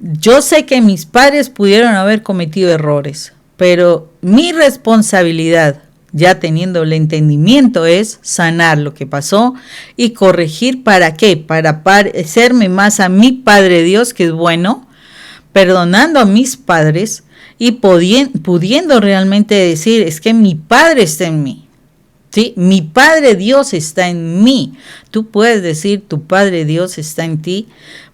Yo sé que mis padres pudieron haber cometido errores, pero mi responsabilidad, ya teniendo el entendimiento, es sanar lo que pasó y corregir. ¿Para qué? Para parecerme más a mi Padre Dios, que es bueno, perdonando a mis padres y pudiendo realmente decir, es que mi Padre está en mí. ¿Sí? Mi Padre Dios está en mí. Tú puedes decir, tu Padre Dios está en ti.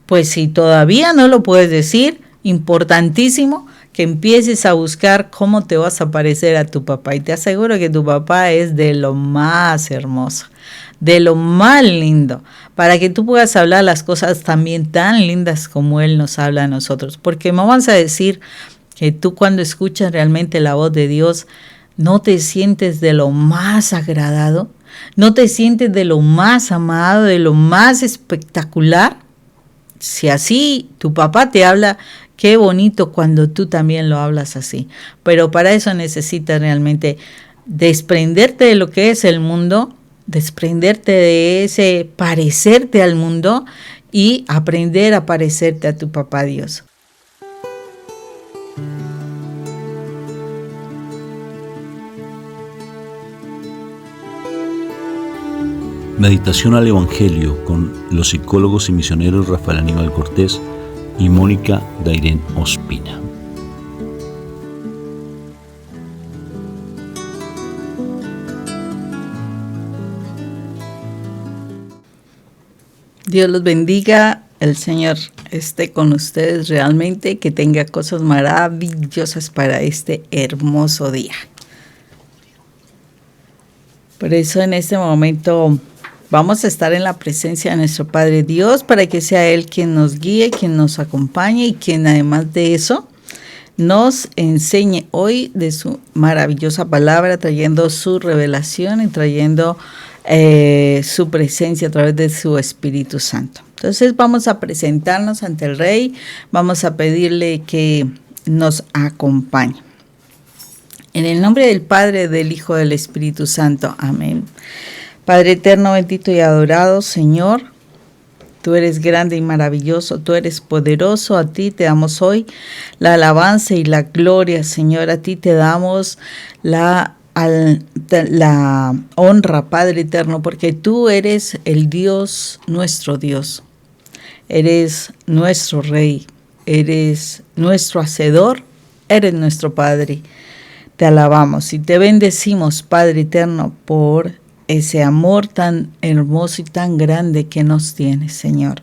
Pues si todavía no lo puedes decir, importantísimo que empieces a buscar cómo te vas a parecer a tu papá. Y te aseguro que tu papá es de lo más hermoso, de lo más lindo, para que tú puedas hablar las cosas también tan lindas como Él nos habla a nosotros. Porque me vas a decir que tú, cuando escuchas realmente la voz de Dios, no te sientes de lo más agradado, no te sientes de lo más amado, de lo más espectacular. Si así tu papá te habla, qué bonito cuando tú también lo hablas así. Pero para eso necesitas realmente desprenderte de lo que es el mundo, desprenderte de ese parecerte al mundo y aprender a parecerte a tu papá Dios. Meditación al Evangelio con los psicólogos y misioneros Rafael Aníbal Cortés y Mónica Dairén Ospina. Dios los bendiga, el Señor esté con ustedes realmente, que tenga cosas maravillosas para este hermoso día. Por eso en este momento vamos a estar en la presencia de nuestro Padre Dios, para que sea Él quien nos guíe, quien nos acompañe y quien, además de eso, nos enseñe hoy de su maravillosa palabra, trayendo su revelación y trayendo su presencia a través de su Espíritu Santo. Entonces vamos a presentarnos ante el Rey, vamos a pedirle que nos acompañe. En el nombre del Padre, del Hijo, del Espíritu Santo. Amén. Padre eterno, bendito y adorado Señor, tú eres grande y maravilloso, tú eres poderoso, a ti te damos hoy la alabanza y la gloria, Señor, a ti te damos la honra, Padre eterno, porque tú eres el Dios, nuestro Dios, eres nuestro Rey, eres nuestro Hacedor, eres nuestro Padre. Te alabamos y te bendecimos, Padre eterno, por ese amor tan hermoso y tan grande que nos tienes, Señor.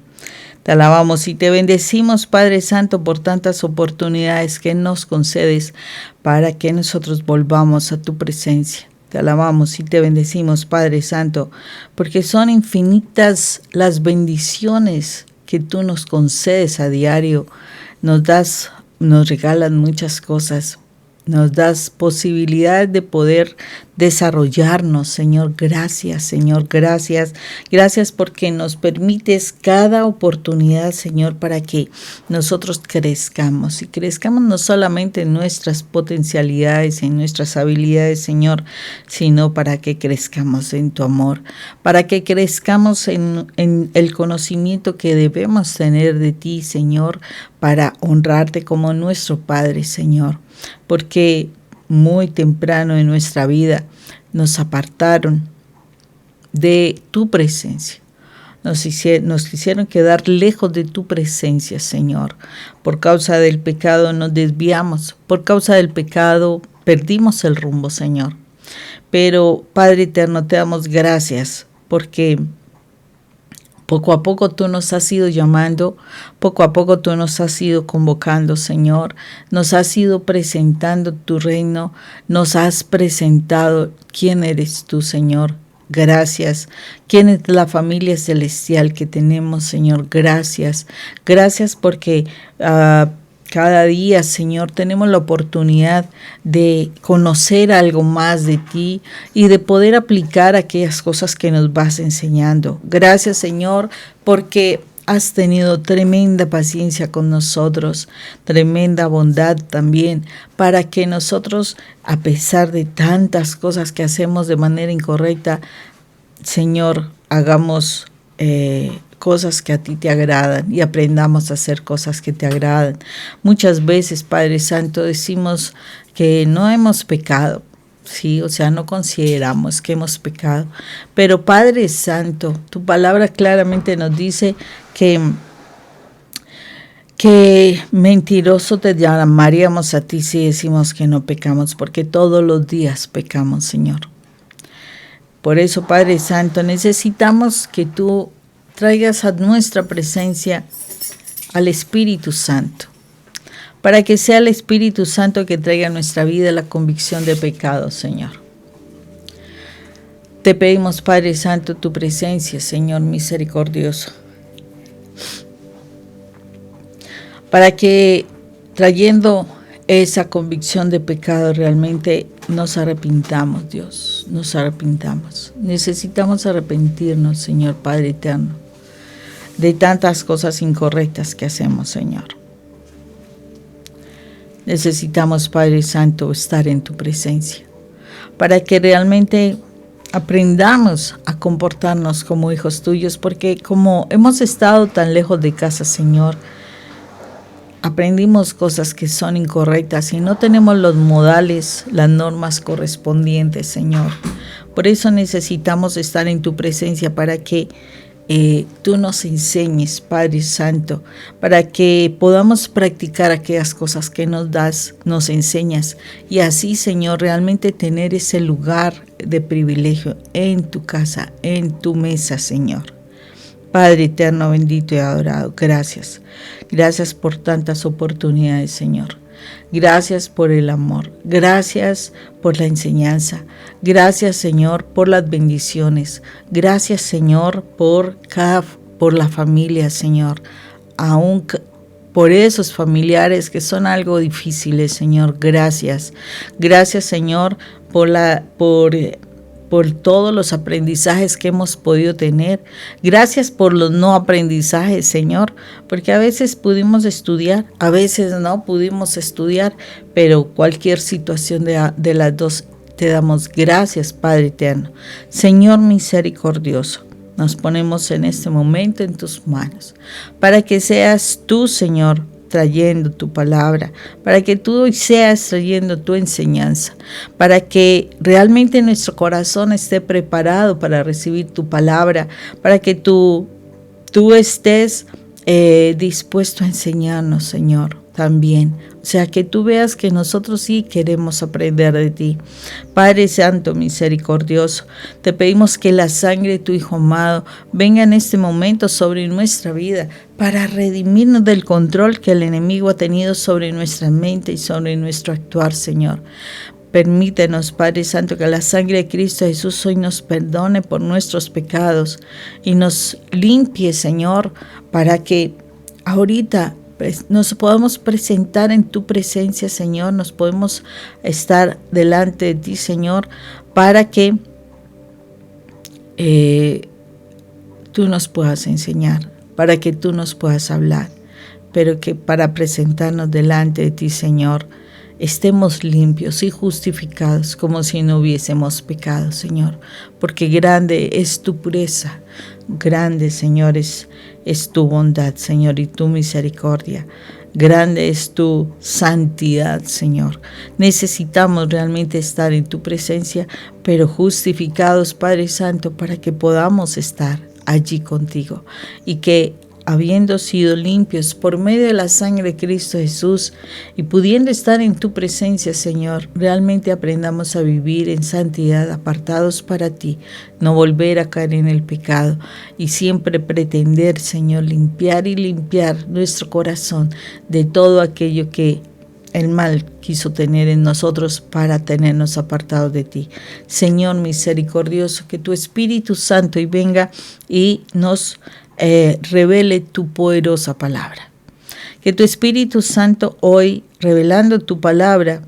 Te alabamos y te bendecimos, Padre Santo, por tantas oportunidades que nos concedes para que nosotros volvamos a tu presencia. Te alabamos y te bendecimos, Padre Santo, porque son infinitas las bendiciones que tú nos concedes a diario. Nos regalas muchas cosas. Nos das posibilidades de poder desarrollarnos, Señor. Gracias, Señor, gracias. Gracias porque nos permites cada oportunidad, Señor, para que nosotros crezcamos. Y crezcamos no solamente en nuestras potencialidades, en nuestras habilidades, Señor, sino para que crezcamos en tu amor, para que crezcamos en el conocimiento que debemos tener de ti, Señor, para honrarte como nuestro Padre, Señor. Porque muy temprano en nuestra vida nos apartaron de tu presencia. Nos quisieron quedar lejos de tu presencia, Señor. Por causa del pecado nos desviamos. Por causa del pecado perdimos el rumbo, Señor. Pero, Padre eterno, te damos gracias porque poco a poco tú nos has ido llamando, poco a poco tú nos has ido convocando, Señor. Nos has ido presentando tu reino, nos has presentado quién eres tú, Señor. Gracias. ¿Quién es la familia celestial que tenemos, Señor? Gracias. Gracias porque cada día, Señor, tenemos la oportunidad de conocer algo más de ti y de poder aplicar aquellas cosas que nos vas enseñando. Gracias, Señor, porque has tenido tremenda paciencia con nosotros, tremenda bondad también, para que nosotros, a pesar de tantas cosas que hacemos de manera incorrecta, Señor, hagamos cosas que a ti te agradan y aprendamos a hacer cosas que te agradan. Muchas veces, Padre Santo, decimos que no hemos pecado, sí, o sea, no consideramos que hemos pecado, pero Padre Santo, tu palabra claramente nos dice que mentiroso te llamaríamos a ti si decimos que no pecamos, porque todos los días pecamos, Señor. Por eso, Padre Santo, necesitamos que tú traigas a nuestra presencia al Espíritu Santo, para que sea el Espíritu Santo que traiga a nuestra vida la convicción de pecado, Señor. Te pedimos, Padre Santo, tu presencia, Señor misericordioso, para que trayendo esa convicción de pecado realmente nos arrepintamos, Dios, nos arrepintamos. Necesitamos arrepentirnos, Señor Padre eterno, de tantas cosas incorrectas que hacemos, Señor. Necesitamos, Padre Santo, estar en tu presencia, para que realmente aprendamos a comportarnos como hijos tuyos, porque como hemos estado tan lejos de casa, Señor, aprendimos cosas que son incorrectas y no tenemos los modales, las normas correspondientes, Señor. Por eso necesitamos estar en tu presencia para que tú nos enseñes, Padre Santo, para que podamos practicar aquellas cosas que nos das, nos enseñas, y así, Señor, realmente tener ese lugar de privilegio en tu casa, en tu mesa, Señor. Padre eterno, bendito y adorado, gracias. Gracias por tantas oportunidades, Señor. Gracias por el amor. Gracias por la enseñanza. Gracias, Señor, por las bendiciones. Gracias, Señor, por la familia, Señor. Aún por esos familiares que son algo difíciles, Señor. Gracias. Gracias, Señor, por todos los aprendizajes que hemos podido tener. Gracias por los no aprendizajes, Señor, porque a veces pudimos estudiar, a veces no pudimos estudiar, pero cualquier situación de las dos te damos gracias, Padre eterno. Señor misericordioso, nos ponemos en este momento en tus manos, para que seas tú, Señor, trayendo tu palabra, para que tú seas trayendo tu enseñanza, para que realmente nuestro corazón esté preparado para recibir tu palabra, para que tú estés dispuesto a enseñarnos, Señor, también. O sea, que tú veas que nosotros sí queremos aprender de ti. Padre Santo, misericordioso, te pedimos que la sangre de tu Hijo amado venga en este momento sobre nuestra vida para redimirnos del control que el enemigo ha tenido sobre nuestra mente y sobre nuestro actuar, Señor. Permítenos, Padre Santo, que la sangre de Cristo Jesús hoy nos perdone por nuestros pecados y nos limpie, Señor, para que ahorita nos podamos presentar en tu presencia, Señor, nos podemos estar delante de ti, Señor, para que tú nos puedas enseñar, para que tú nos puedas hablar, pero que para presentarnos delante de ti, Señor, estemos limpios y justificados como si no hubiésemos pecado, Señor, porque grande es tu pureza, grande, Señor, es tu bondad, Señor, y tu misericordia. Grande es tu santidad, Señor. Necesitamos realmente estar en tu presencia, pero justificados, Padre Santo, para que podamos estar allí contigo y que, habiendo sido limpios por medio de la sangre de Cristo Jesús y pudiendo estar en tu presencia, Señor, realmente aprendamos a vivir en santidad, apartados para ti, no volver a caer en el pecado y siempre pretender, Señor, limpiar nuestro corazón de todo aquello que el mal quiso tener en nosotros para tenernos apartados de ti. Señor misericordioso, que tu Espíritu Santo y venga y nos revele tu poderosa palabra. Que tu Espíritu Santo hoy, revelando tu palabra,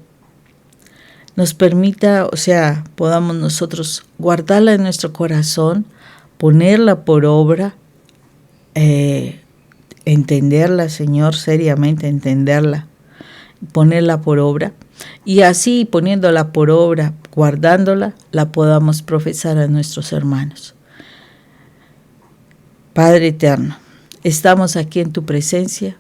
nos permita, o sea, podamos nosotros guardarla en nuestro corazón, ponerla por obra, entenderla, Señor, seriamente entenderla, ponerla por obra, y así poniéndola por obra, guardándola, la podamos profesar a nuestros hermanos. Padre eterno, estamos aquí en tu presencia.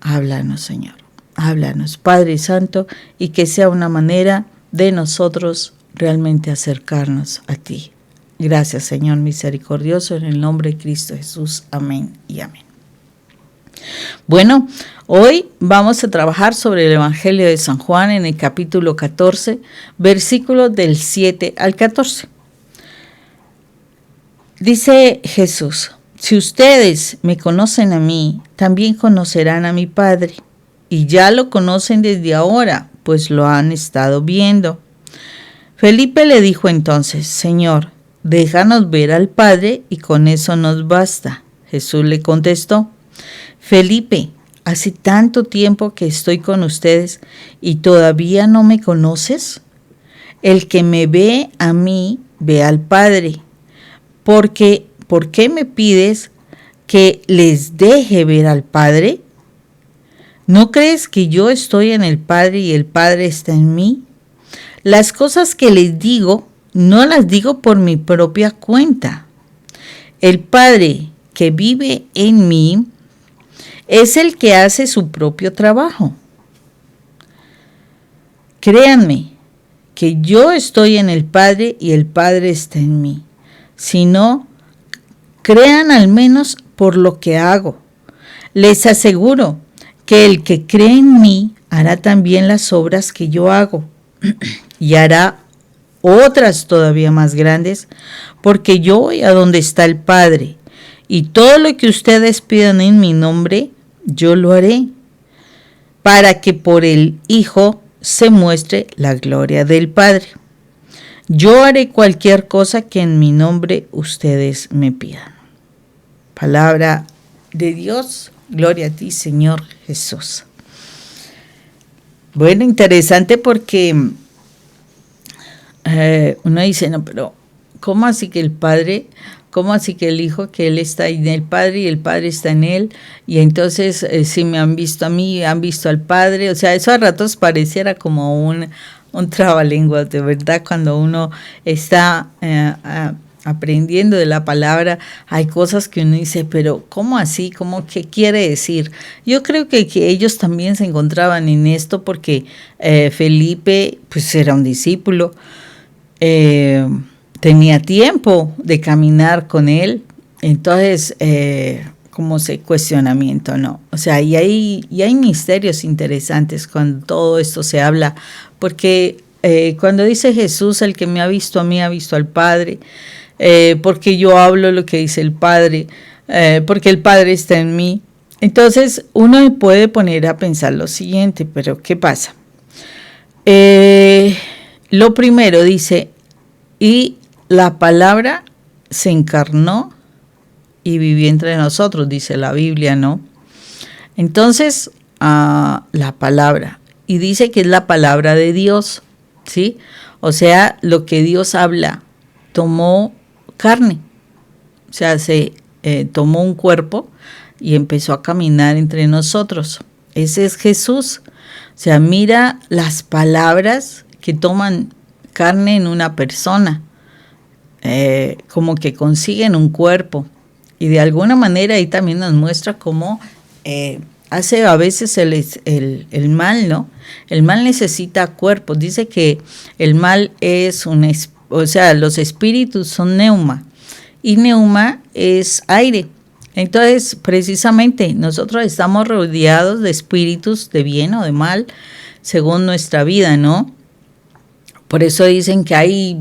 Háblanos, Señor. Háblanos, Padre Santo, y que sea una manera de nosotros realmente acercarnos a ti. Gracias, Señor misericordioso, en el nombre de Cristo Jesús. Amén y amén. Bueno, hoy vamos a trabajar sobre el Evangelio de San Juan en el capítulo 14, versículos del 7 al 14. Dice Jesús: si ustedes me conocen a mí, también conocerán a mi Padre, y ya lo conocen desde ahora, pues lo han estado viendo. Felipe le dijo entonces: Señor, déjanos ver al Padre y con eso nos basta. Jesús le contestó: Felipe, hace tanto tiempo que estoy con ustedes y todavía no me conoces. El que me ve a mí, ve al Padre. ¿Por qué me pides que les deje ver al Padre? ¿No crees que yo estoy en el Padre y el Padre está en mí? Las cosas que les digo, no las digo por mi propia cuenta. El Padre que vive en mí es el que hace su propio trabajo. Créanme que yo estoy en el Padre y el Padre está en mí. Si no, crean al menos por lo que hago. Les aseguro que el que cree en mí hará también las obras que yo hago y hará otras todavía más grandes, porque yo voy a donde está el Padre, y todo lo que ustedes pidan en mi nombre, yo lo haré, para que por el Hijo se muestre la gloria del Padre. Yo haré cualquier cosa que en mi nombre ustedes me pidan. Palabra de Dios, gloria a ti, Señor Jesús. Bueno, interesante porque uno dice, no, pero ¿cómo así que el Padre, cómo así que el Hijo, que Él está en el Padre y el Padre está en Él? Y entonces, si me han visto a mí, han visto al Padre. O sea, eso a ratos pareciera como un trabalenguas, de verdad. Cuando uno está aprendiendo de la palabra, hay cosas que uno dice, pero ¿cómo así? ¿Cómo qué quiere decir? Yo creo que ellos también se encontraban en esto porque Felipe pues era un discípulo, tenía tiempo de caminar con él, entonces como ese cuestionamiento, ¿no? O sea, y hay misterios interesantes cuando todo esto se habla, porque cuando dice Jesús, el que me ha visto a mí ha visto al Padre, porque yo hablo lo que dice el Padre, porque el Padre está en mí. Entonces uno puede poner a pensar lo siguiente, pero ¿qué pasa? Lo primero dice, y la palabra se encarnó y vivió entre nosotros, dice la Biblia, ¿no? Entonces, la palabra, y dice que es la palabra de Dios, ¿sí? O sea, lo que Dios habla, tomó carne, o sea, se tomó un cuerpo y empezó a caminar entre nosotros. Ese es Jesús. O sea, mira las palabras que toman carne en una persona, como que consiguen un cuerpo. Y de alguna manera ahí también nos muestra cómo hace a veces el mal, ¿no? El mal necesita cuerpos. Dice que el mal es o sea, los espíritus son neuma, y neuma es aire. Entonces, precisamente, nosotros estamos rodeados de espíritus de bien o de mal, según nuestra vida, ¿no? Por eso dicen que hay,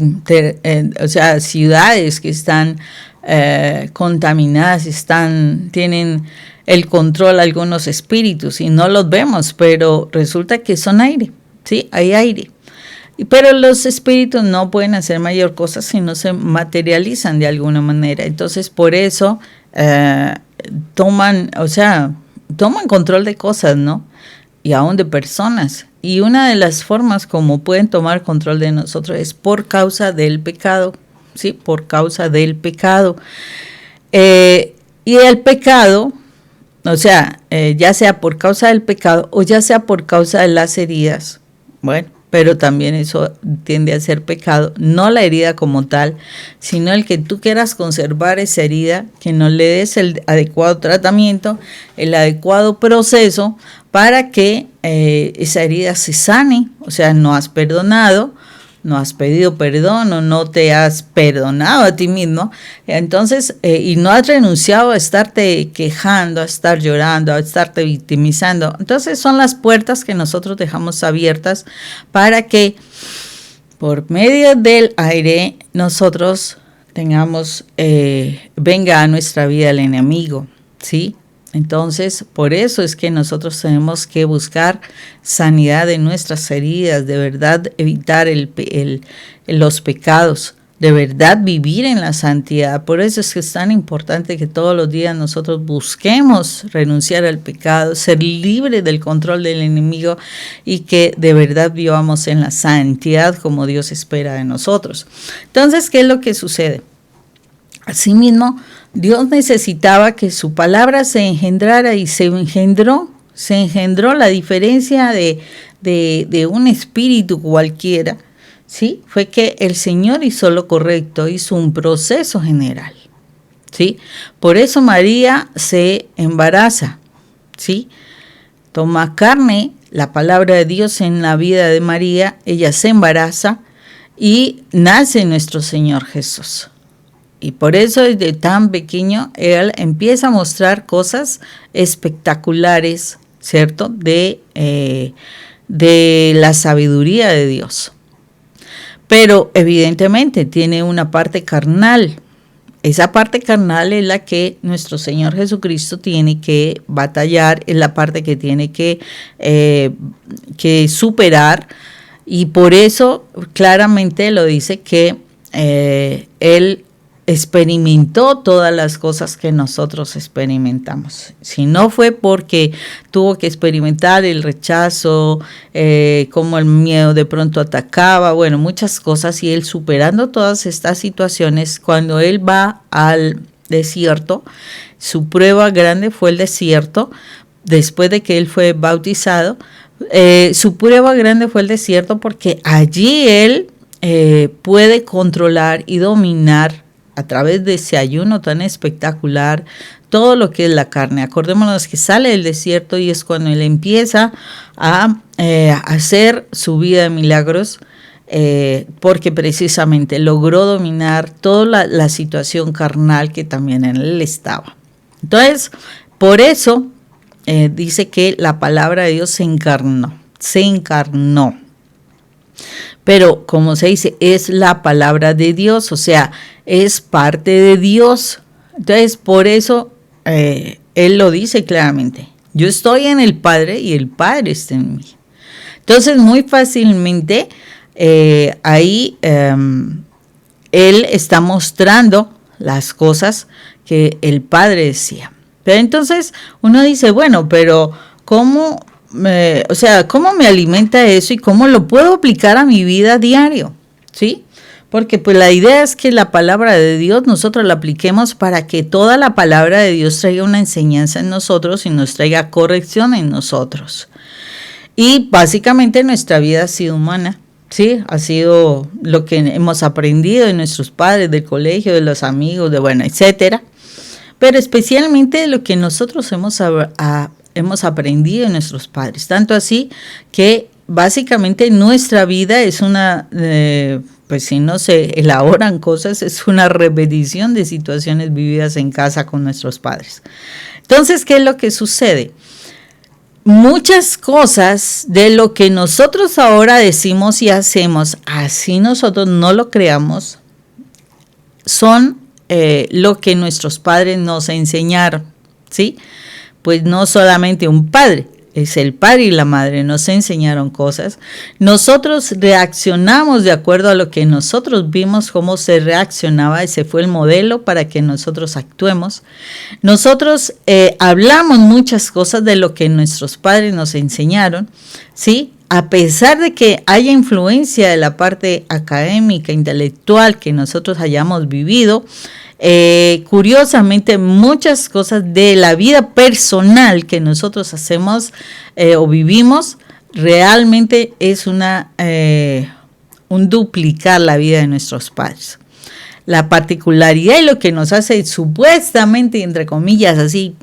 ciudades que están contaminadas, tienen el control algunos espíritus y no los vemos, pero resulta que son aire, ¿sí? Hay aire. Pero los espíritus no pueden hacer mayor cosa si no se materializan de alguna manera. Entonces, por eso toman control de cosas, ¿no? Y aún de personas. Y una de las formas como pueden tomar control de nosotros es por causa del pecado, ¿sí? Por causa del pecado. Y el pecado, o sea, ya sea por causa del pecado o ya sea por causa de las heridas. Bueno, pero también eso tiende a ser pecado, no la herida como tal, sino el que tú quieras conservar esa herida, que no le des el adecuado tratamiento, el adecuado proceso para que esa herida se sane. O sea, no has perdonado, no has pedido perdón o no te has perdonado a ti mismo, entonces, y no has renunciado a estarte quejando, a estar llorando, a estarte victimizando. Entonces son las puertas que nosotros dejamos abiertas para que por medio del aire nosotros tengamos, venga a nuestra vida el enemigo, ¿sí? Entonces, por eso es que nosotros tenemos que buscar sanidad de nuestras heridas, de verdad evitar los pecados, de verdad vivir en la santidad. Por eso es que es tan importante que todos los días nosotros busquemos renunciar al pecado, ser libres del control del enemigo y que de verdad vivamos en la santidad como Dios espera de nosotros. Entonces, ¿qué es lo que sucede? Asimismo, Dios necesitaba que su palabra se engendrara y se engendró la diferencia de un espíritu cualquiera, ¿sí? Fue que el Señor hizo lo correcto, hizo un proceso general, ¿sí? Por eso María se embaraza, ¿sí? Toma carne, la palabra de Dios en la vida de María, ella se embaraza y nace nuestro Señor Jesús. Y por eso desde tan pequeño él empieza a mostrar cosas espectaculares, ¿cierto? De la sabiduría de Dios. Pero evidentemente tiene una parte carnal. Esa parte carnal es la que nuestro Señor Jesucristo tiene que batallar, es la parte que tiene que superar. Y por eso claramente lo dice que él experimentó todas las cosas que nosotros experimentamos. Si no fue porque tuvo que experimentar el rechazo, cómo el miedo de pronto atacaba, bueno, muchas cosas, y él superando todas estas situaciones, cuando él va al desierto, su prueba grande fue el desierto, después de que él fue bautizado, su prueba grande fue el desierto porque allí él puede controlar y dominar a través de ese ayuno tan espectacular todo lo que es la carne. Acordémonos que sale del desierto y es cuando él empieza a hacer su vida de milagros, porque precisamente logró dominar toda la situación carnal que también en él estaba. Entonces, por eso dice que la palabra de Dios se encarnó. Pero como se dice, es la palabra de Dios, o sea, es parte de Dios. Entonces, por eso Él lo dice claramente. Yo estoy en el Padre y el Padre está en mí. Entonces, muy fácilmente ahí Él está mostrando las cosas que el Padre decía. Pero entonces uno dice, bueno, pero ¿cómo me alimenta eso y cómo lo puedo aplicar a mi vida diario? ¿Sí? Porque pues la idea es que la palabra de Dios nosotros la apliquemos para que toda la palabra de Dios traiga una enseñanza en nosotros y nos traiga corrección en nosotros. Y básicamente nuestra vida ha sido humana, ¿sí? Ha sido lo que hemos aprendido de nuestros padres, del colegio, de los amigos, etcétera. Pero especialmente de lo que nosotros hemos aprendido de nuestros padres. Tanto así que básicamente nuestra vida es una, pues si no se elaboran cosas, es una repetición de situaciones vividas en casa con nuestros padres. Entonces, ¿qué es lo que sucede? Muchas cosas de lo que nosotros ahora decimos y hacemos, así nosotros no lo creamos, son lo que nuestros padres nos enseñaron, ¿sí? Pues no solamente un padre, es el padre y la madre, nos enseñaron cosas. Nosotros reaccionamos de acuerdo a lo que nosotros vimos, cómo se reaccionaba, ese fue el modelo para que nosotros actuemos. Nosotros hablamos muchas cosas de lo que nuestros padres nos enseñaron, ¿sí? A pesar de que haya influencia de la parte académica, intelectual que nosotros hayamos vivido, curiosamente muchas cosas de la vida personal que nosotros hacemos o vivimos realmente es un duplicar la vida de nuestros padres. La particularidad y lo que nos hace supuestamente, entre comillas, así,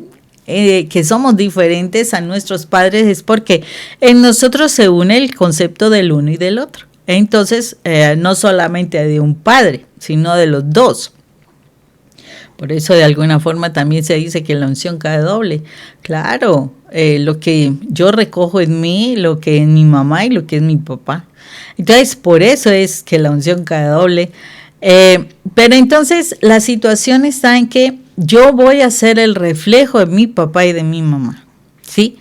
que somos diferentes a nuestros padres es porque en nosotros se une el concepto del uno y del otro. Entonces, no solamente de un padre, sino de los dos. Por eso de alguna forma también se dice que la unción cae doble. Claro, lo que yo recojo en mí, lo que es mi mamá y lo que es mi papá. Entonces, por eso es que la unción cae doble. Pero entonces la situación está en que yo voy a ser el reflejo de mi papá y de mi mamá, ¿sí?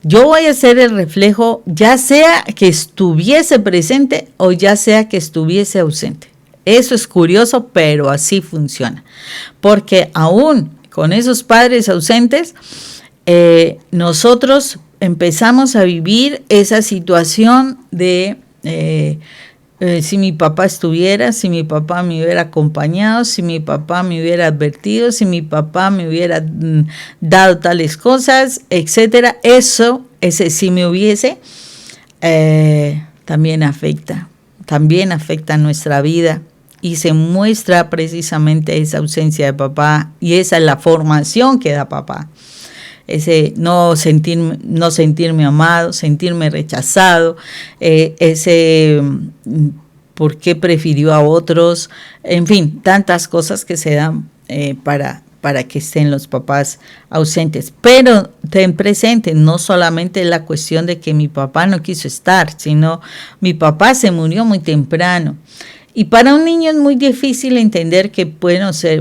Yo voy a ser el reflejo, ya sea que estuviese presente o ya sea que estuviese ausente. Eso es curioso, pero así funciona. Porque aún con esos padres ausentes, nosotros empezamos a vivir esa situación de si mi papá estuviera, si mi papá me hubiera acompañado, si mi papá me hubiera advertido, si mi papá me hubiera dado tales cosas, etcétera. Ese si me hubiese, también afecta nuestra vida y se muestra precisamente esa ausencia de papá y esa es la formación que da papá. Ese no sentirme amado, sentirme rechazado, ese por qué prefirió a otros, en fin, tantas cosas que se dan para que estén los papás ausentes. Pero ten presente, no solamente la cuestión de que mi papá no quiso estar, sino mi papá se murió muy temprano. Y para un niño es muy difícil entender que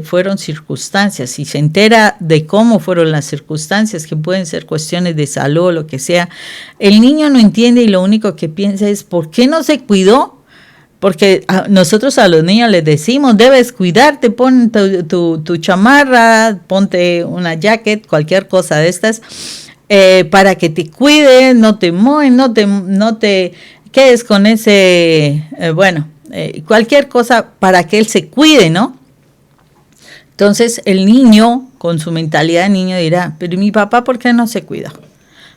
fueron circunstancias. Si se entera de cómo fueron las circunstancias, que pueden ser cuestiones de salud o lo que sea, el niño no entiende y lo único que piensa es ¿por qué no se cuidó? Porque nosotros a los niños les decimos, debes cuidarte, pon tu chamarra, ponte una jacket, cualquier cosa de estas, para que te cuides, no te mojen, no te quedes con ese, cualquier cosa para que él se cuide, ¿no? Entonces el niño, con su mentalidad de niño, dirá, pero mi papá, ¿por qué no se cuida?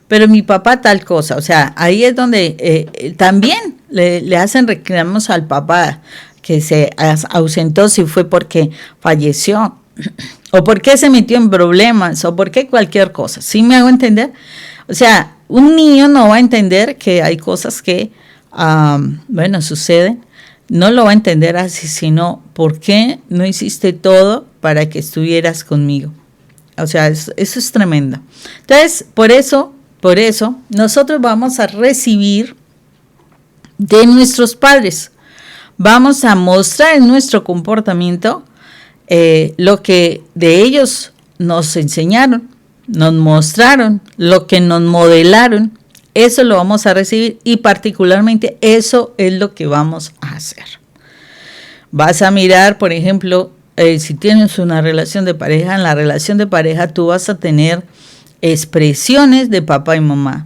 Pero mi papá tal cosa. O sea, ahí es donde también le hacen reclamos al papá que se ausentó, si fue porque falleció, o porque se metió en problemas, o porque cualquier cosa. ¿Sí me hago entender? O sea, un niño no va a entender que hay cosas que, suceden. No lo va a entender así, sino ¿por qué no hiciste todo para que estuvieras conmigo? O sea, eso es tremendo. Entonces, por eso, nosotros vamos a recibir de nuestros padres. Vamos a mostrar en nuestro comportamiento lo que de ellos nos enseñaron, nos mostraron, lo que nos modelaron. Eso lo vamos a recibir y particularmente eso es lo que vamos a hacer. Vas a mirar, por ejemplo, si tienes una relación de pareja, en la relación de pareja tú vas a tener expresiones de papá y mamá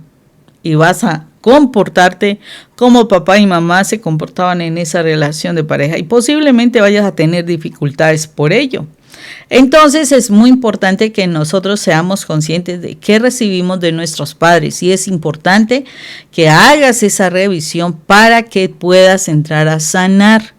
y vas a comportarte como papá y mamá se comportaban en esa relación de pareja y posiblemente vayas a tener dificultades por ello. Entonces es muy importante que nosotros seamos conscientes de qué recibimos de nuestros padres y es importante que hagas esa revisión para que puedas entrar a sanar,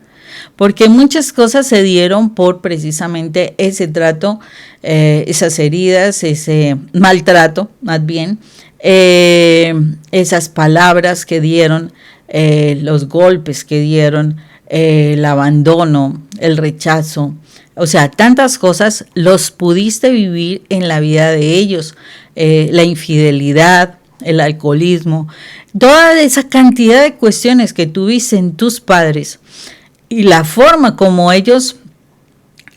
porque muchas cosas se dieron por precisamente ese trato, esas heridas, ese maltrato más bien, esas palabras que dieron, los golpes que dieron, el abandono, el rechazo. O sea, tantas cosas los pudiste vivir en la vida de ellos, la infidelidad, el alcoholismo, toda esa cantidad de cuestiones que tuviste en tus padres y la forma como ellos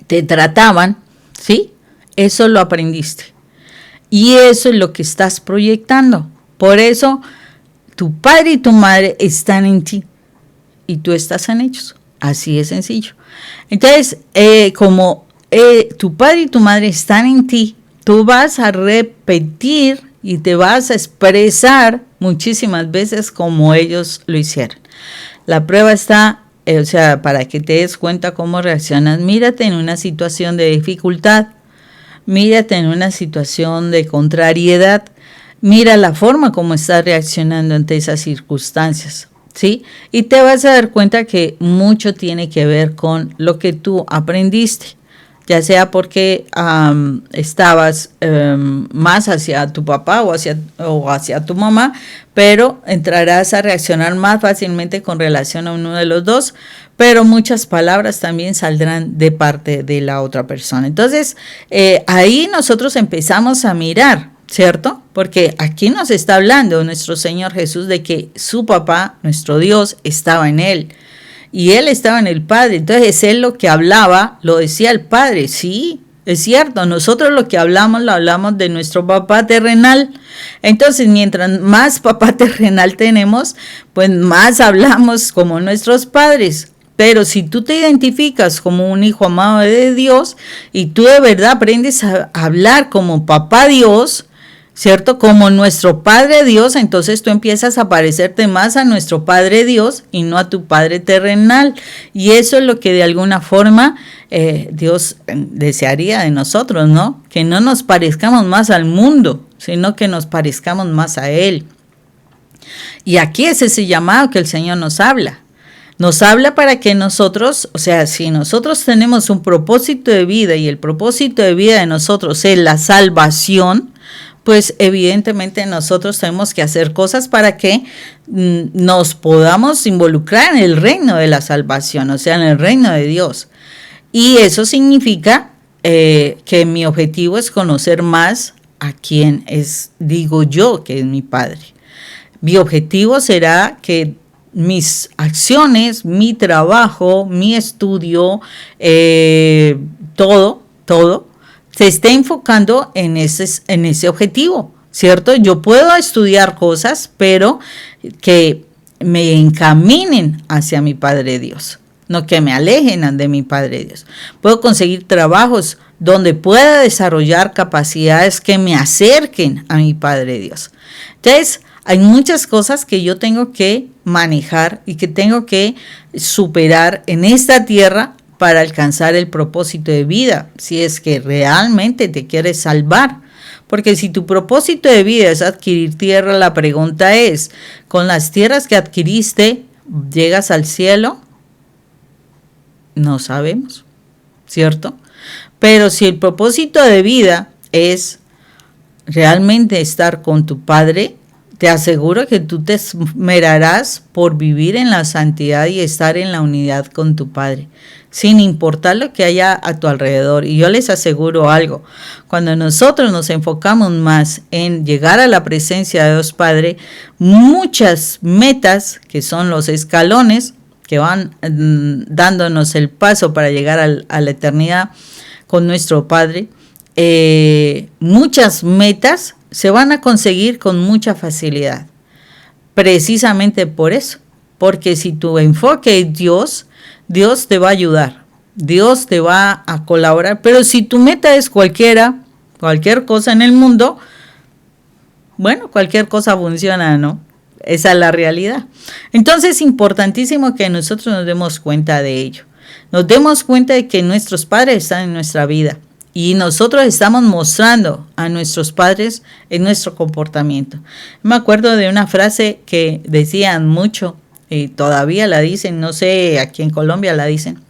te trataban, ¿sí? Eso lo aprendiste y eso es lo que estás proyectando. Por eso tu padre y tu madre están en ti y tú estás en ellos. Así de sencillo. Entonces, como tu padre y tu madre están en ti, tú vas a repetir y te vas a expresar muchísimas veces como ellos lo hicieron. La prueba está, para que te des cuenta cómo reaccionas, mírate en una situación de dificultad, mírate en una situación de contrariedad, mira la forma como estás reaccionando ante esas circunstancias, ¿sí? Y te vas a dar cuenta que mucho tiene que ver con lo que tú aprendiste, ya sea porque estabas más hacia tu papá o hacia tu mamá, pero entrarás a reaccionar más fácilmente con relación a uno de los dos, pero muchas palabras también saldrán de parte de la otra persona. Entonces, ahí nosotros empezamos a mirar, ¿cierto? Porque aquí nos está hablando nuestro Señor Jesús de que su papá, nuestro Dios, estaba en él. Y él estaba en el Padre. Entonces él lo que hablaba, lo decía el Padre. Sí, es cierto. Nosotros lo que hablamos, lo hablamos de nuestro papá terrenal. Entonces, mientras más papá terrenal tenemos, pues más hablamos como nuestros padres. Pero si tú te identificas como un hijo amado de Dios y tú de verdad aprendes a hablar como papá Dios, ¿cierto? Como nuestro Padre Dios, entonces tú empiezas a parecerte más a nuestro Padre Dios y no a tu Padre terrenal. Y eso es lo que de alguna forma Dios desearía de nosotros, ¿no? Que no nos parezcamos más al mundo, sino que nos parezcamos más a Él. Y aquí es ese llamado que el Señor nos habla. Nos habla para que nosotros, o sea, si nosotros tenemos un propósito de vida y el propósito de vida de nosotros es la salvación, pues evidentemente nosotros tenemos que hacer cosas para que nos podamos involucrar en el reino de la salvación, o sea, en el reino de Dios. Y eso significa que mi objetivo es conocer más a quien es, digo yo, que es mi Padre. Mi objetivo será que mis acciones, mi trabajo, mi estudio, todo, se esté enfocando en ese objetivo, ¿cierto? Yo puedo estudiar cosas, pero que me encaminen hacia mi Padre Dios, no que me alejen de mi Padre Dios. Puedo conseguir trabajos donde pueda desarrollar capacidades que me acerquen a mi Padre Dios. Entonces, hay muchas cosas que yo tengo que manejar y que tengo que superar en esta tierra para alcanzar el propósito de vida, si es que realmente te quieres salvar. Porque si tu propósito de vida es adquirir tierra, la pregunta es, ¿con las tierras que adquiriste llegas al cielo? No sabemos, ¿cierto? Pero si el propósito de vida es realmente estar con tu Padre, te aseguro que tú te esmerarás por vivir en la santidad y estar en la unidad con tu Padre, sin importar lo que haya a tu alrededor. Y yo les aseguro algo, cuando nosotros nos enfocamos más en llegar a la presencia de Dios Padre, muchas metas, que son los escalones que van dándonos el paso para llegar a la eternidad con nuestro Padre, muchas metas se van a conseguir con mucha facilidad, precisamente por eso, porque si tu enfoque es Dios, Dios te va a ayudar, Dios te va a colaborar, pero si tu meta es cualquier cosa en el mundo, bueno, cualquier cosa funciona, ¿no? Esa es la realidad. Entonces es importantísimo que nosotros nos demos cuenta de ello, nos demos cuenta de que nuestros padres están en nuestra vida, y nosotros estamos mostrando a nuestros padres en nuestro comportamiento. Me acuerdo de una frase que decían mucho, y todavía la dicen, no sé, aquí en Colombia la dicen.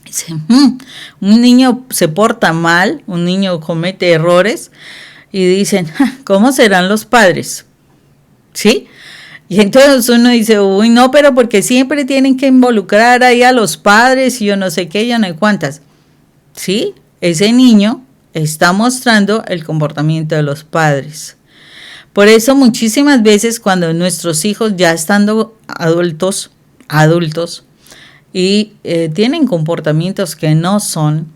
Dicen, un niño se porta mal, un niño comete errores, y dicen, ¿cómo serán los padres? ¿Sí? Y entonces uno dice, uy, no, pero porque siempre tienen que involucrar ahí a los padres, y yo no sé qué, yo no sé cuántas. ¿Sí? Ese niño está mostrando el comportamiento de los padres. Por eso muchísimas veces cuando nuestros hijos ya estando adultos y tienen comportamientos que no son,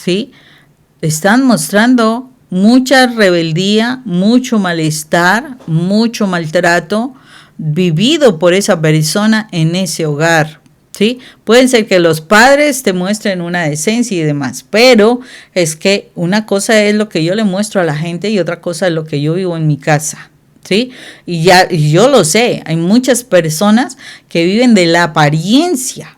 ¿sí? Están mostrando mucha rebeldía, mucho malestar, mucho maltrato vivido por esa persona en ese hogar. ¿Sí? Pueden ser que los padres te muestren una decencia y demás, pero es que una cosa es lo que yo le muestro a la gente y otra cosa es lo que yo vivo en mi casa, ¿sí? Y yo lo sé, hay muchas personas que viven de la apariencia.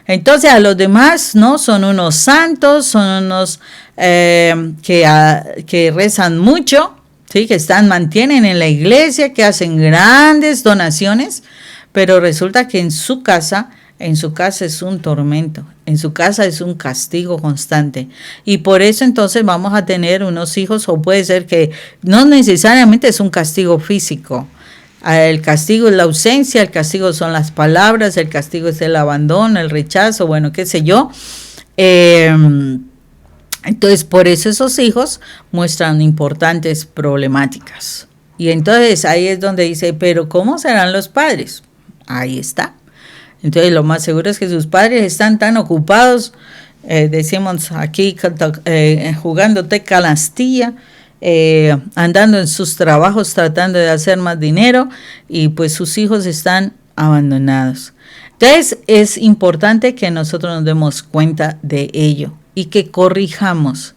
Entonces a los demás, ¿no? Son unos santos, son unos que rezan mucho, ¿sí? Que mantienen en la iglesia, que hacen grandes donaciones, pero resulta que en su casa es un tormento, en su casa es un castigo constante. Y por eso entonces vamos a tener unos hijos, o puede ser que no necesariamente es un castigo físico. El castigo es la ausencia, el castigo son las palabras, el castigo es el abandono, el rechazo, bueno, qué sé yo. Entonces, por eso esos hijos muestran importantes problemáticas. Y entonces ahí es donde dice, pero ¿cómo serán los padres? Ahí está. Entonces, lo más seguro es que sus padres están tan ocupados, decimos aquí, jugando canastilla, andando en sus trabajos tratando de hacer más dinero, y pues sus hijos están abandonados. Entonces es importante que nosotros nos demos cuenta de ello y que corrijamos.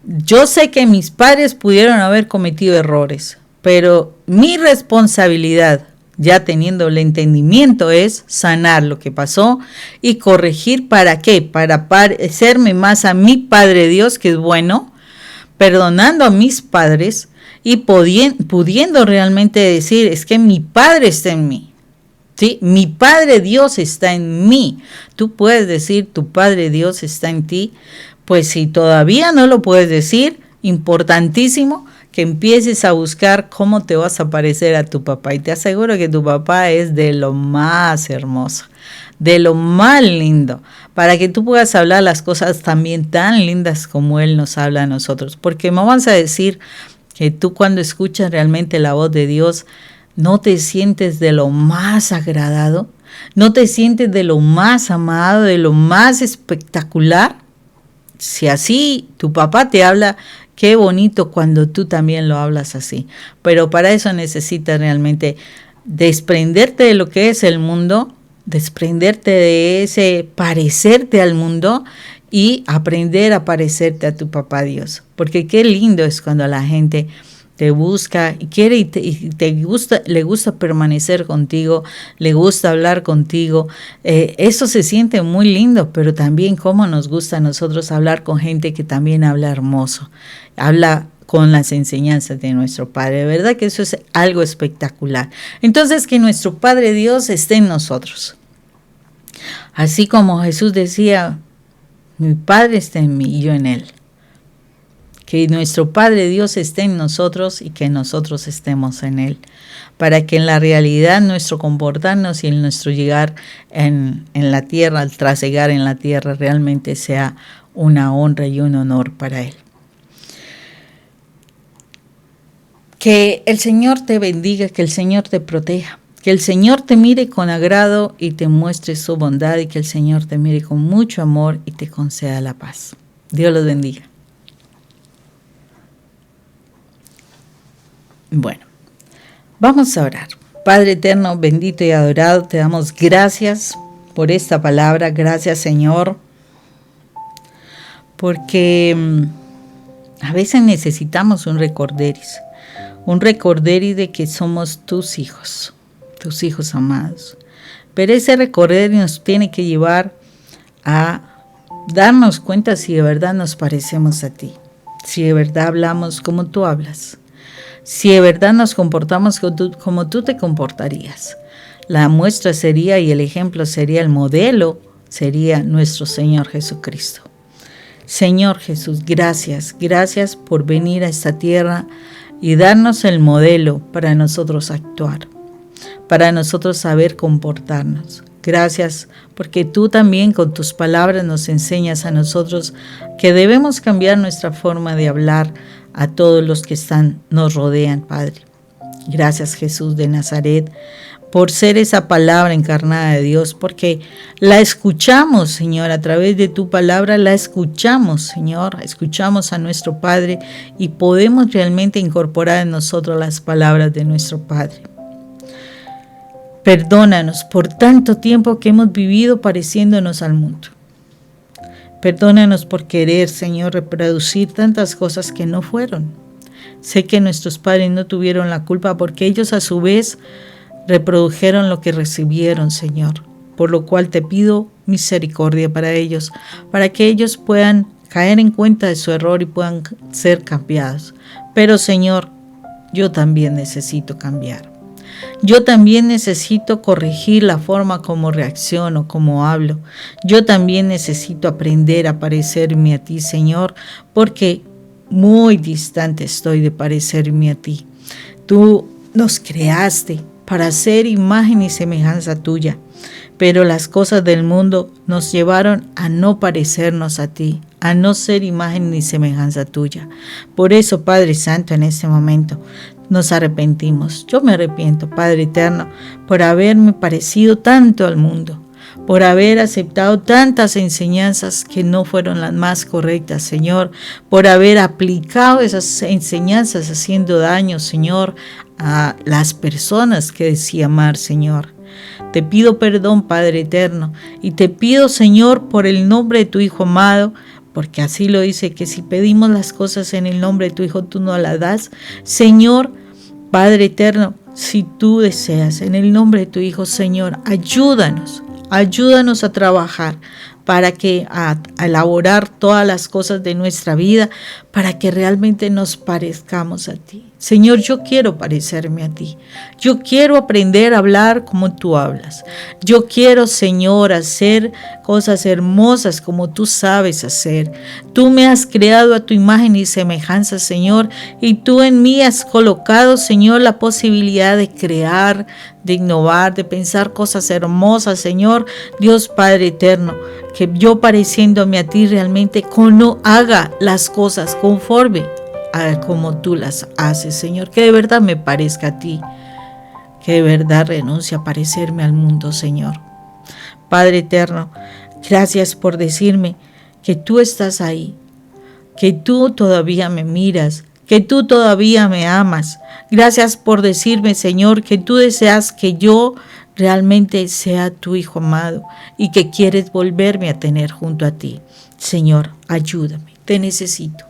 Yo sé que mis padres pudieron haber cometido errores, pero mi responsabilidad, ya teniendo el entendimiento, es sanar lo que pasó y corregir. ¿Para qué? Para parecerme más a mi Padre Dios, que es bueno, perdonando a mis padres y pudiendo realmente decir, es que mi Padre está en mí, ¿sí? Mi Padre Dios está en mí. Tú puedes decir, tu Padre Dios está en ti. Pues si todavía no lo puedes decir, importantísimo que empieces a buscar cómo te vas a parecer a tu papá. Y te aseguro que tu papá es de lo más hermoso, de lo más lindo, para que tú puedas hablar las cosas también tan lindas como Él nos habla a nosotros. Porque vamos a decir que tú, cuando escuchas realmente la voz de Dios, no te sientes de lo más agradado, no te sientes de lo más amado, de lo más espectacular. Si así tu papá te habla, qué bonito cuando tú también lo hablas así. Pero para eso necesitas realmente desprenderte de lo que es el mundo, desprenderte de ese parecerte al mundo y aprender a parecerte a tu papá Dios. Porque qué lindo es cuando la gente te busca y quiere le gusta permanecer contigo, le gusta hablar contigo. Eso se siente muy lindo, pero también cómo nos gusta a nosotros hablar con gente que también habla hermoso, habla con las enseñanzas de nuestro Padre. De verdad que eso es algo espectacular. Entonces, que nuestro Padre Dios esté en nosotros. Así como Jesús decía, mi Padre está en mí y yo en Él. Que nuestro Padre Dios esté en nosotros y que nosotros estemos en Él, para que en la realidad nuestro comportarnos y en nuestro llegar en la tierra, al trasegar en la tierra, realmente sea una honra y un honor para Él. Que el Señor te bendiga, que el Señor te proteja, que el Señor te mire con agrado y te muestre su bondad, y que el Señor te mire con mucho amor y te conceda la paz. Dios los bendiga. Bueno, vamos a orar. Padre eterno, bendito y adorado, te damos gracias por esta palabra. Gracias, Señor, porque a veces necesitamos un recorderis de que somos tus hijos amados. Pero ese recorderis nos tiene que llevar a darnos cuenta si de verdad nos parecemos a ti, si de verdad hablamos como tú hablas, si de verdad nos comportamos como tú te comportarías. La muestra sería, y el ejemplo sería, el modelo sería nuestro Señor Jesucristo. Señor Jesús, gracias por venir a esta tierra y darnos el modelo para nosotros actuar, para nosotros saber comportarnos. Gracias porque tú también con tus palabras nos enseñas a nosotros que debemos cambiar nuestra forma de hablar a todos los que nos rodean, Padre. Gracias, Jesús de Nazaret, por ser esa palabra encarnada de Dios, porque la escuchamos, Señor, a través de tu palabra la escuchamos, Señor, escuchamos a nuestro Padre y podemos realmente incorporar en nosotros las palabras de nuestro Padre. Perdónanos por tanto tiempo que hemos vivido pareciéndonos al mundo. Perdónanos por querer, Señor, reproducir tantas cosas que no fueron. Sé que nuestros padres no tuvieron la culpa porque ellos a su vez reprodujeron lo que recibieron, Señor. Por lo cual te pido misericordia para ellos, para que ellos puedan caer en cuenta de su error y puedan ser cambiados. Pero, Señor, yo también necesito cambiar. Yo también necesito corregir la forma como reacciono, como hablo. Yo también necesito aprender a parecerme a ti, Señor, porque muy distante estoy de parecerme a ti. Tú nos creaste para ser imagen y semejanza tuya, pero las cosas del mundo nos llevaron a no parecernos a ti, a no ser imagen ni semejanza tuya. Por eso, Padre Santo, en este momento nos arrepentimos. Yo me arrepiento, Padre Eterno, por haberme parecido tanto al mundo, por haber aceptado tantas enseñanzas que no fueron las más correctas, Señor, por haber aplicado esas enseñanzas haciendo daño, Señor, a las personas que decía amar, Señor. Te pido perdón, Padre Eterno, y te pido, Señor, por el nombre de tu Hijo amado, porque así lo dice, que si pedimos las cosas en el nombre de tu Hijo, tú no las das. Señor, Padre Eterno, si tú deseas, en el nombre de tu Hijo, Señor, ayúdanos a trabajar para que a elaborar todas las cosas de nuestra vida, para que realmente nos parezcamos a ti. Señor, yo quiero parecerme a ti. Yo quiero aprender a hablar como tú hablas. Yo quiero, Señor, hacer cosas hermosas como tú sabes hacer. Tú me has creado a tu imagen y semejanza, Señor, y tú en mí has colocado, Señor, la posibilidad de crear, de innovar, de pensar cosas hermosas, Señor, Dios Padre Eterno, que yo pareciéndome a ti realmente haga las cosas conforme a como tú las haces, Señor, que de verdad me parezca a ti, que de verdad renuncie a parecerme al mundo, Señor. Padre Eterno, gracias por decirme que tú estás ahí, que tú todavía me miras, que tú todavía me amas. Gracias por decirme, Señor, que tú deseas que yo realmente sea tu Hijo amado y que quieres volverme a tener junto a ti. Señor, ayúdame, te necesito.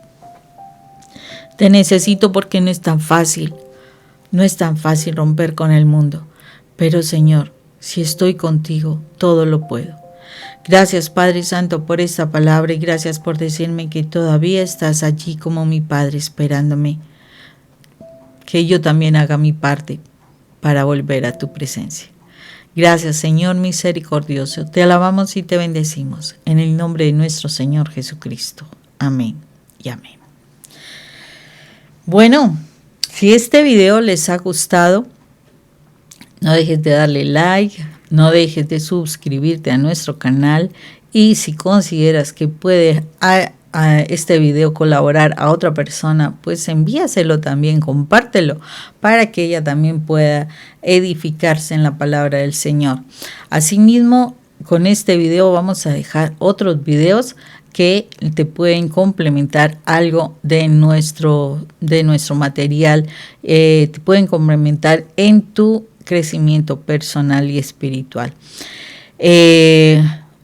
Te necesito porque no es tan fácil romper con el mundo. Pero, Señor, si estoy contigo, todo lo puedo. Gracias, Padre Santo, por esta palabra y gracias por decirme que todavía estás allí como mi Padre esperándome. Que yo también haga mi parte para volver a tu presencia. Gracias, Señor misericordioso. Te alabamos y te bendecimos. En el nombre de nuestro Señor Jesucristo. Amén y amén. Bueno, si este video les ha gustado, no dejes de darle like, no dejes de suscribirte a nuestro canal y si consideras que puede a este video colaborar a otra persona, pues envíaselo también, compártelo para que ella también pueda edificarse en la palabra del Señor. Asimismo, con este video vamos a dejar otros videos que te pueden complementar algo de nuestro material, te pueden complementar en tu crecimiento personal y espiritual.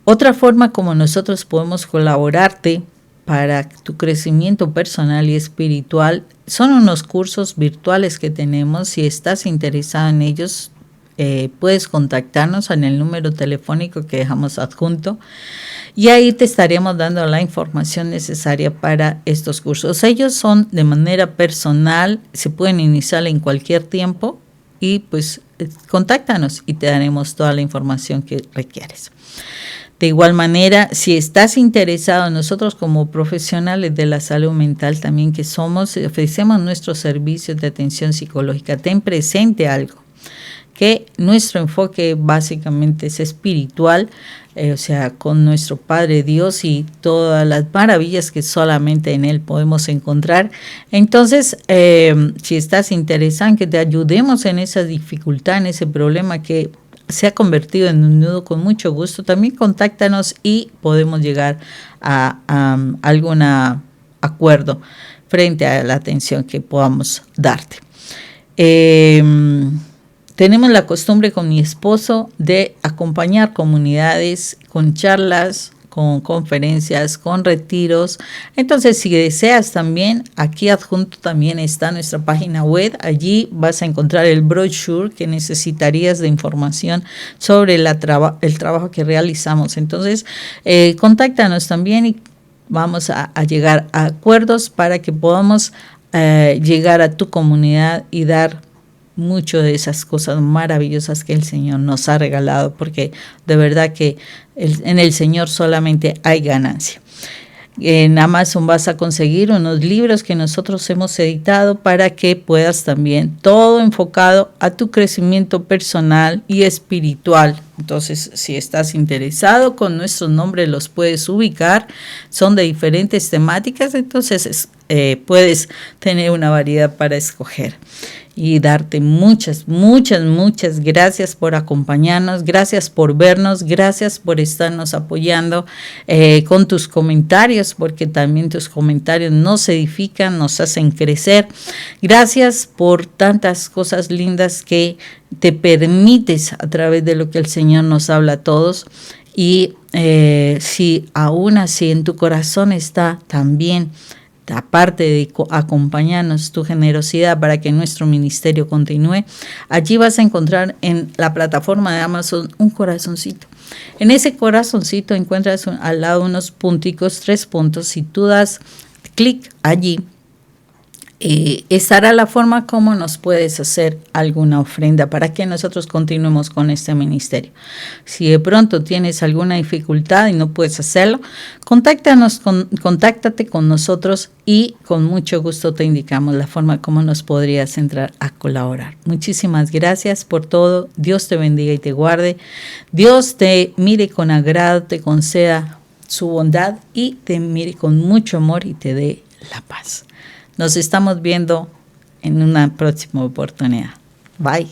Otra forma como nosotros podemos colaborarte para tu crecimiento personal y espiritual son unos cursos virtuales que tenemos. Si estás interesado en ellos, puedes contactarnos en el número telefónico que dejamos adjunto y ahí te estaremos dando la información necesaria para estos cursos. Ellos son de manera personal, se pueden iniciar en cualquier tiempo y pues contáctanos y te daremos toda la información que requieres. De igual manera, si estás interesado, nosotros como profesionales de la salud mental también que somos, ofrecemos nuestros servicios de atención psicológica. Ten presente algo, que nuestro enfoque básicamente es espiritual, o sea, con nuestro Padre Dios y todas las maravillas que solamente en Él podemos encontrar. Entonces, si estás interesado en que te ayudemos en esa dificultad, en ese problema que se ha convertido en un nudo, con mucho gusto, también contáctanos y podemos llegar a algún acuerdo frente a la atención que podamos darte. Tenemos la costumbre con mi esposo de acompañar comunidades con charlas, con conferencias, con retiros. Entonces, si deseas también, aquí adjunto también está nuestra página web. Allí vas a encontrar el brochure que necesitarías de información sobre el trabajo que realizamos. Entonces, contáctanos también y vamos a llegar a acuerdos para que podamos llegar a tu comunidad y dar mucho de esas cosas maravillosas que el Señor nos ha regalado, porque de verdad que en el Señor solamente hay ganancia. En Amazon vas a conseguir unos libros que nosotros hemos editado para que puedas también, todo enfocado a tu crecimiento personal y espiritual. Entonces, si estás interesado, con nuestros nombres los puedes ubicar, son de diferentes temáticas, entonces puedes tener una variedad para escoger. Y darte muchas gracias por acompañarnos, gracias por vernos, gracias por estarnos apoyando con tus comentarios, porque también tus comentarios nos edifican, nos hacen crecer. Gracias por tantas cosas lindas que te permites a través de lo que el Señor nos habla a todos. Y si aún así en tu corazón está también, aparte de acompañarnos, tu generosidad para que nuestro ministerio continúe, allí vas a encontrar en la plataforma de Amazon un corazoncito. En ese corazoncito encuentras al lado unos punticos, 3 puntos. Si tú das clic allí, estará la forma como nos puedes hacer alguna ofrenda para que nosotros continuemos con este ministerio. Si de pronto tienes alguna dificultad y no puedes hacerlo, contáctate con nosotros y con mucho gusto te indicamos la forma como nos podrías entrar a colaborar. Muchísimas gracias por todo. Dios te bendiga y te guarde. Dios te mire con agrado, te conceda su bondad y te mire con mucho amor y te dé la paz. Nos estamos viendo en una próxima oportunidad. Bye.